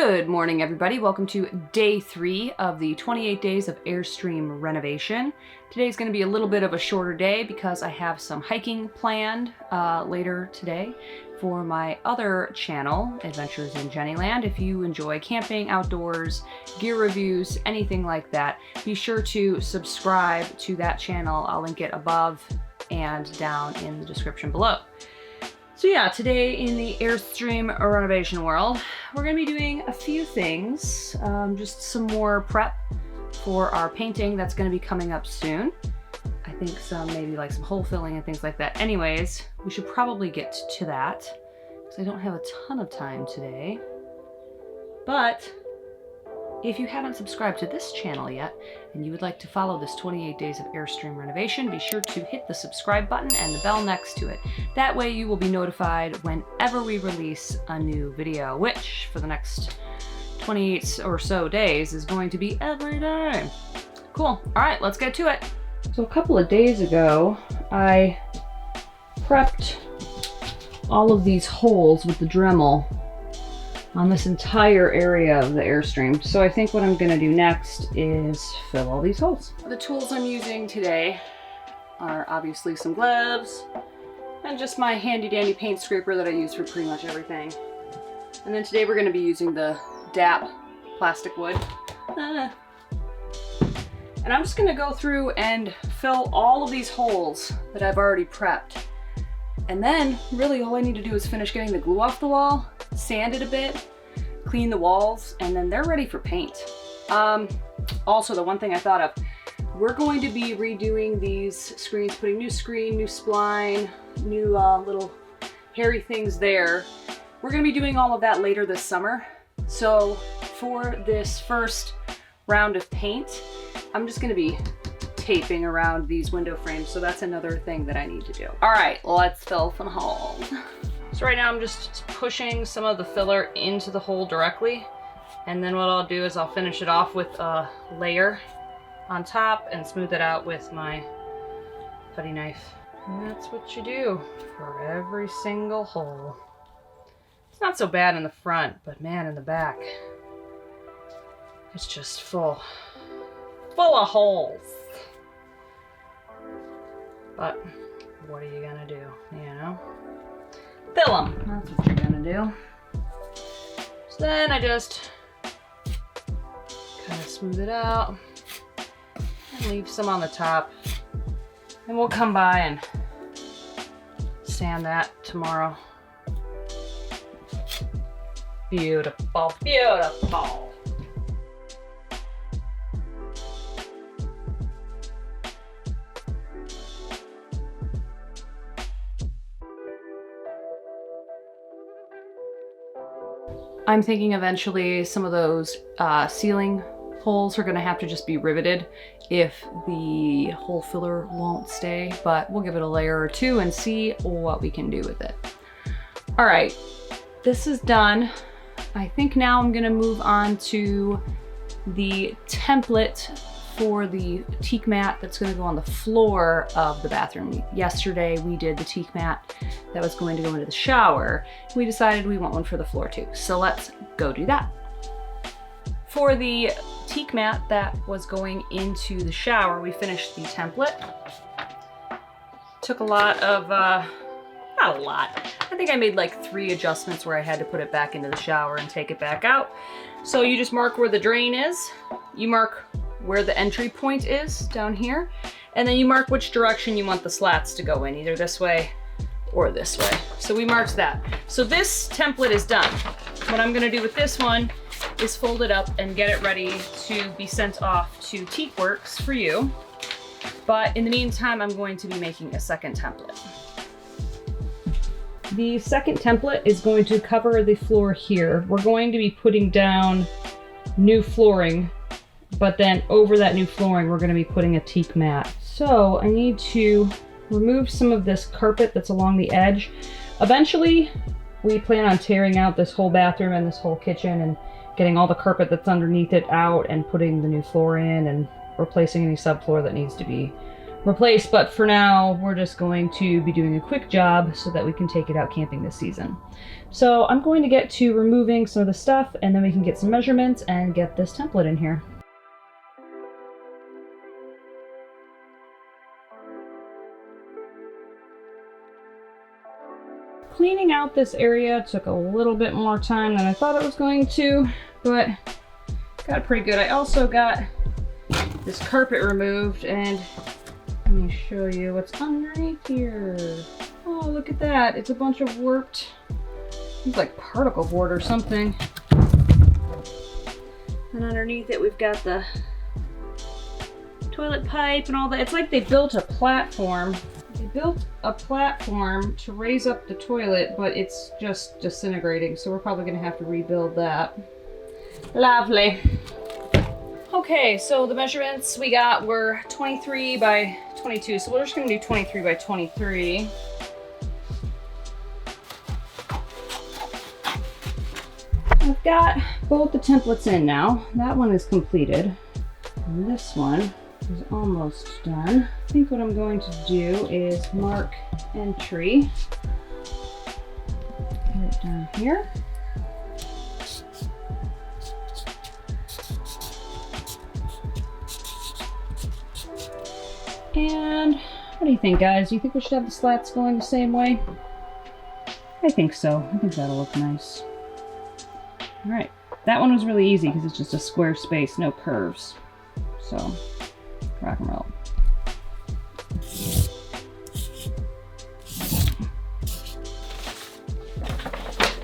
Good morning, everybody. Welcome to day 3 of the 28 days of Airstream Renovation. Today's going to be a little bit of a shorter day because I have some hiking planned later today for my other channel, Adventures in Jennyland. If you enjoy camping, outdoors, gear reviews, anything like that, be sure to subscribe to that channel. I'll link it above and down in the description below. So yeah, today in the Airstream Renovation world, we're going to be doing a few things, just some more prep for our painting that's going to be coming up soon. I think maybe like some hole filling and things like that. Anyways, we should probably get to that because I don't have a ton of time today. But if you haven't subscribed to this channel yet and you would like to follow this 28 days of Airstream Renovation, be sure to hit the subscribe button and the bell next to it. That way you will be notified whenever we release a new video, which for the next 28 or so days is going to be every day. Cool. All right, let's get to it. So a couple of days ago, I prepped all of these holes with the Dremel on this entire area of the Airstream. So I think what I'm gonna do next is fill all these holes. The tools I'm using today are obviously some gloves and just my handy dandy paint scraper that I use for pretty much everything. And then today we're gonna be using the DAP plastic wood. And I'm just gonna go through and fill all of these holes that I've already prepped. And then really all I need to do is finish getting the glue off the wall, sand it a bit, clean the walls, and then they're ready for paint. Also, the one thing I thought of, we're going to be redoing these screens, putting new screen, new spline, new little hairy things there. We're gonna be doing all of that later this summer. So for this first round of paint, I'm just gonna be taping around these window frames, so that's another thing that I need to do. All right, let's fill some holes. So right now I'm just pushing some of the filler into the hole directly, and then what I'll do is I'll finish it off with a layer on top and smooth it out with my putty knife. And that's what you do for every single hole. It's not so bad in the front, but man, in the back, it's just full of holes. But what are you gonna do, you know? Fill them, that's what you're gonna do. So then I just kind of smooth it out and leave some on the top. And we'll come by and sand that tomorrow. Beautiful, beautiful. I'm thinking eventually some of those ceiling holes are gonna have to just be riveted if the hole filler won't stay, but we'll give it a layer or two and see what we can do with it. All right, this is done. I think now I'm gonna move on to the template for the teak mat that's going to go on the floor of the bathroom. Yesterday we did the teak mat that was going to go into the shower. We decided we want one for the floor too, so let's go do that. For the teak mat that was going into the shower, we finished the template. Took a lot of, not a lot, I think I made like 3 adjustments where I had to put it back into the shower and take it back out. So you just mark where the drain is, you mark where the entry point is down here, and then you mark which direction you want the slats to go in, either this way or this way. So we marked that. So this template is done. What I'm gonna do with this one is fold it up and get it ready to be sent off to Teak Works for you. But in the meantime, I'm going to be making a second template. The second template is going to cover the floor here. We're going to be putting down new flooring, but then over that new flooring, we're gonna be putting a teak mat. So I need to remove some of this carpet that's along the edge. Eventually, we plan on tearing out this whole bathroom and this whole kitchen and getting all the carpet that's underneath it out and putting the new floor in and replacing any subfloor that needs to be replace, but for now we're just going to be doing a quick job so that we can take it out camping this season. So I'm going to get to removing some of the stuff, and then we can get some measurements and get this template in here. Cleaning out this area took a little bit more time than I thought it was going to, but got it pretty good. I also got this carpet removed, and let me show you what's underneath here. Oh, look at that. It's a bunch of warped, it's like particle board or something. And underneath it, we've got the toilet pipe and all that. It's like they built a platform. They built a platform to raise up the toilet, but it's just disintegrating, so we're probably gonna have to rebuild that. Lovely. Okay, so the measurements we got were 23 by 22, so we're just gonna do 23 by 23. I've got both the templates in now. That one is completed. And this one is almost done. I think what I'm going to do is mark entry. Put it down here. And what do you think, guys? Do you think we should have the slats going the same way? I think so. I think that'll look nice. All right. That one was really easy because it's just a square space, no curves. So, rock and roll.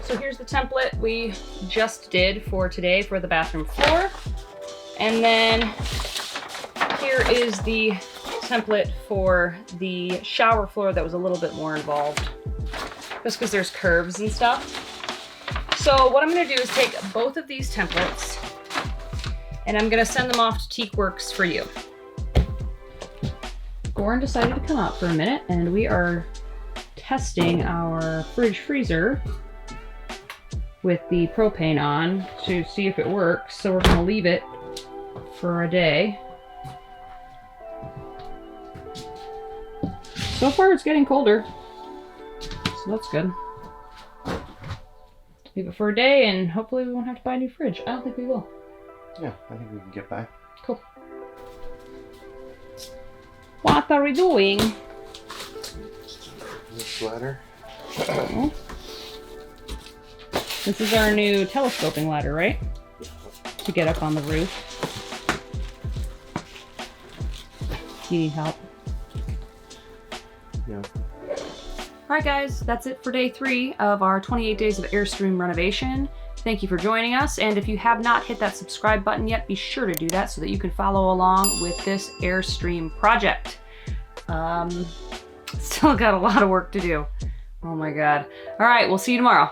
So here's the template we just did for today for the bathroom floor. And then here is the template for the shower floor that was a little bit more involved, just because there's curves and stuff. So what I'm going to do is take both of these templates and I'm going to send them off to Teak Works for you. Goran decided to come out for a minute, and we are testing our fridge freezer with the propane on to see if it works. So we're going to leave it for a day. So far it's getting colder, so that's good. Leave it for a day and hopefully we won't have to buy a new fridge. I don't think we will. Yeah, I think we can get by. Cool. What are we doing? This ladder. Oh. This is our new telescoping ladder, right? To get up on the roof. You need help? Yeah. Alright guys, that's it for day 3 of our 28 days of Airstream renovation. Thank you for joining us, and if you have not hit that subscribe button yet, be sure to do that so that you can follow along with this Airstream project. Still got a lot of work to do. Oh my god. Alright, we'll see you tomorrow.